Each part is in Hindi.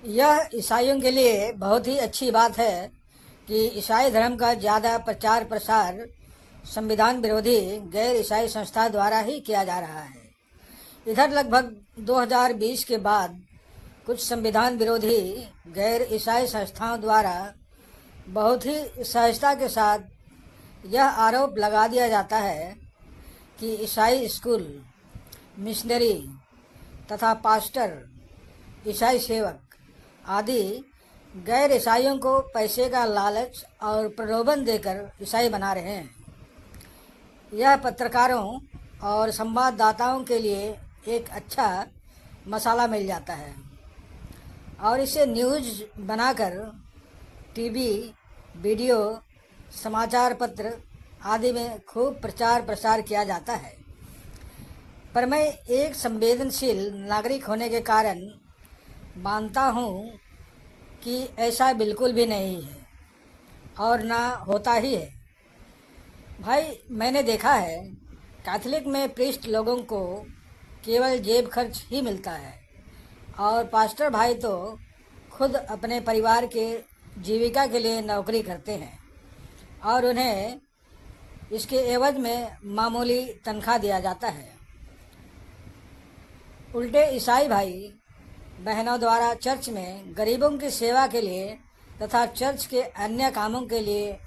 यह ईसाइयों के लिए बहुत ही अच्छी बात है कि ईसाई धर्म का ज़्यादा प्रचार प्रसार संविधान विरोधी गैर ईसाई संस्था द्वारा ही किया जा रहा है। इधर लगभग 2020 के बाद कुछ संविधान विरोधी गैर ईसाई संस्थाओं द्वारा बहुत ही सहजता के साथ यह आरोप लगा दिया जाता है कि ईसाई स्कूल, मिशनरी तथा पास्टर, ईसाई सेवक आदि गैर ईसाइयों को पैसे का लालच और प्रलोभन देकर ईसाई बना रहे हैं। यह पत्रकारों और संवाददाताओं के लिए एक अच्छा मसाला मिल जाता है और इसे न्यूज़ बनाकर टीवी, वीडियो, समाचार पत्र आदि में खूब प्रचार प्रसार किया जाता है। पर मैं एक संवेदनशील नागरिक होने के कारण मानता हूँ कि ऐसा बिल्कुल भी नहीं है और ना होता ही है। भाई, मैंने देखा है कैथोलिक में प्रीस्ट लोगों को केवल जेब खर्च ही मिलता है और पास्टर भाई तो खुद अपने परिवार के जीविका के लिए नौकरी करते हैं और उन्हें इसके एवज में मामूली तनख्वाह दिया जाता है। उल्टे ईसाई भाई बहनों द्वारा चर्च में गरीबों की सेवा के लिए तथा चर्च के अन्य कामों के लिए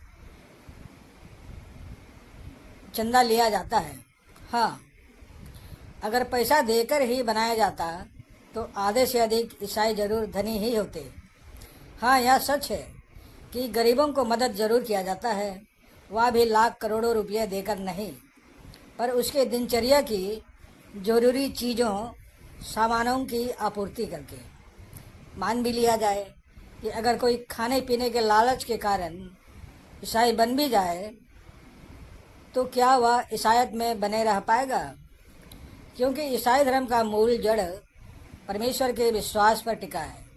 चंदा लिया जाता है। हाँ, अगर पैसा देकर ही बनाया जाता तो आधे से अधिक ईसाई जरूर धनी ही होते। हाँ, यह सच है कि गरीबों को मदद जरूर किया जाता है, वह भी लाख करोड़ों रुपये देकर नहीं, पर उसके दिनचर्या की जरूरी चीज़ों, सामानों की आपूर्ति करके। मान भी लिया जाए कि अगर कोई खाने पीने के लालच के कारण ईसाई बन भी जाए तो क्या वह ईसाईयत में बने रह पाएगा? क्योंकि ईसाई धर्म का मूल जड़ परमेश्वर के विश्वास पर टिका है।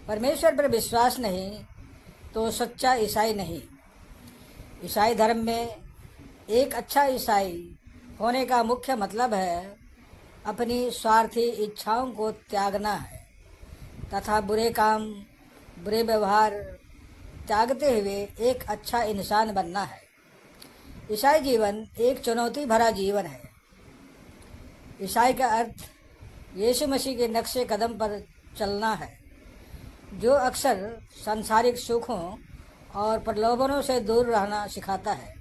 परमेश्वर पर विश्वास नहीं तो सच्चा ईसाई नहीं। ईसाई धर्म में एक अच्छा ईसाई होने का मुख्य मतलब है अपनी स्वार्थी इच्छाओं को त्यागना है तथा बुरे काम, बुरे व्यवहार त्यागते हुए एक अच्छा इंसान बनना है। ईसाई जीवन एक चुनौती भरा जीवन है। ईसाई का अर्थ यीशु मसीह के नक्शे कदम पर चलना है, जो अक्सर सांसारिक सुखों और प्रलोभनों से दूर रहना सिखाता है।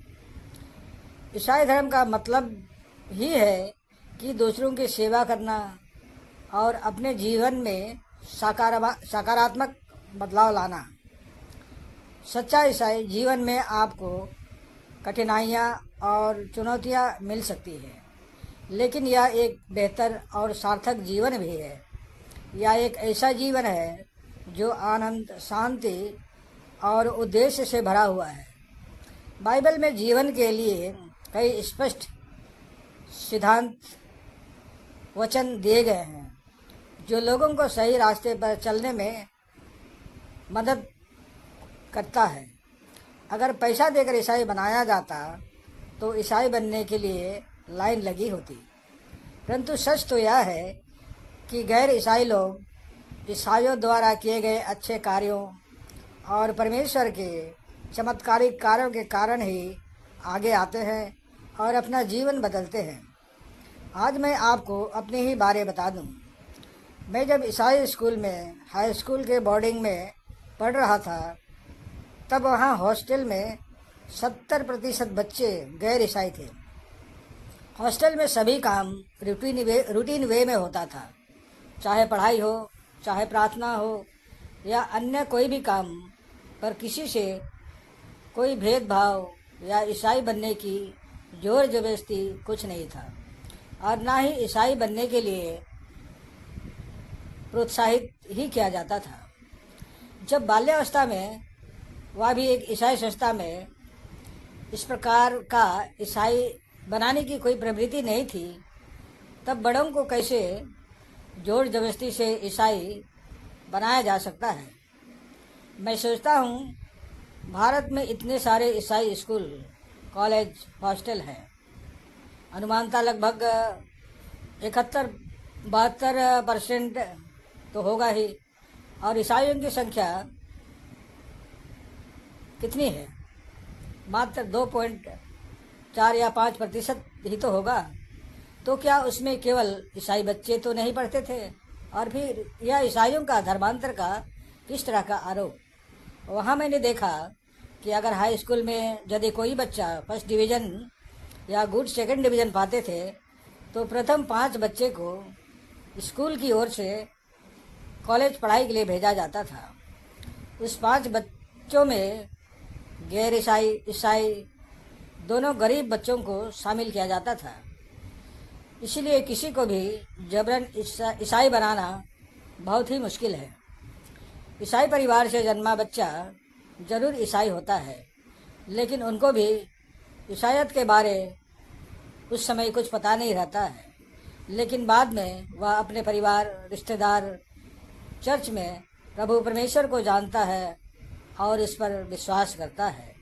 ईसाई धर्म का मतलब ही है कि दूसरों की सेवा करना और अपने जीवन में सकारात्मक बदलाव लाना। सच्चा ईसाई जीवन में आपको कठिनाइयाँ और चुनौतियाँ मिल सकती हैं, लेकिन यह एक बेहतर और सार्थक जीवन भी है। यह एक ऐसा जीवन है जो आनंद, शांति और उद्देश्य से भरा हुआ है। बाइबल में जीवन के लिए कई स्पष्ट सिद्धांत वचन दिए गए हैं जो लोगों को सही रास्ते पर चलने में मदद करता है। अगर पैसा देकर ईसाई बनाया जाता तो ईसाई बनने के लिए लाइन लगी होती, परंतु सच तो यह है कि गैर ईसाई लोग ईसाइयों द्वारा किए गए अच्छे कार्यों और परमेश्वर के चमत्कारिक कार्यों के कारण ही आगे आते हैं और अपना जीवन बदलते हैं। आज मैं आपको अपने ही बारे बता दूं। मैं जब ईसाई स्कूल में हाई स्कूल के बोर्डिंग में पढ़ रहा था, तब वहाँ हॉस्टल में 70% बच्चे गैर ईसाई थे। हॉस्टल में सभी काम रूटीन वे में होता था, चाहे पढ़ाई हो, चाहे प्रार्थना हो या अन्य कोई भी काम, पर किसी से कोई भेदभाव या ईसाई बनने की जोर जबरदस्ती कुछ नहीं था और ना ही ईसाई बनने के लिए प्रोत्साहित ही किया जाता था। जब बाल्यावस्था में, वह भी एक ईसाई संस्था में, इस प्रकार का ईसाई बनाने की कोई प्रवृत्ति नहीं थी, तब बड़ों को कैसे जोर जबरदस्ती से ईसाई बनाया जा सकता है? मैं सोचता हूँ भारत में इतने सारे ईसाई स्कूल, कॉलेज, हॉस्टल हैं, अनुमानतः लगभग 71-72% तो होगा ही। और ईसाइयों की संख्या कितनी है? मात्र 2.4 या 5% ही तो होगा। तो क्या उसमें केवल ईसाई बच्चे तो नहीं पढ़ते थे? और फिर यह ईसाइयों का धर्मांतर का किस तरह का आरोप? वहाँ मैंने देखा कि अगर हाई स्कूल में यदि कोई बच्चा फर्स्ट डिवीज़न या गुड सेकंड डिवीज़न पाते थे तो प्रथम 5 बच्चे को स्कूल की ओर से कॉलेज पढ़ाई के लिए भेजा जाता था। उस 5 बच्चों में गैर ईसाई, ईसाई दोनों गरीब बच्चों को शामिल किया जाता था। इसीलिए किसी को भी जबरन ईसाई बनाना बहुत ही मुश्किल है। ईसाई परिवार से जन्मा बच्चा जरूर ईसाई होता है, लेकिन उनको भी ईसाईयत के बारे उस समय कुछ पता नहीं रहता है। लेकिन बाद में वह अपने परिवार, रिश्तेदार, चर्च में प्रभु परमेश्वर को जानता है और इस पर विश्वास करता है।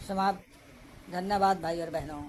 समाप्त। धन्यवाद भाई और बहनों।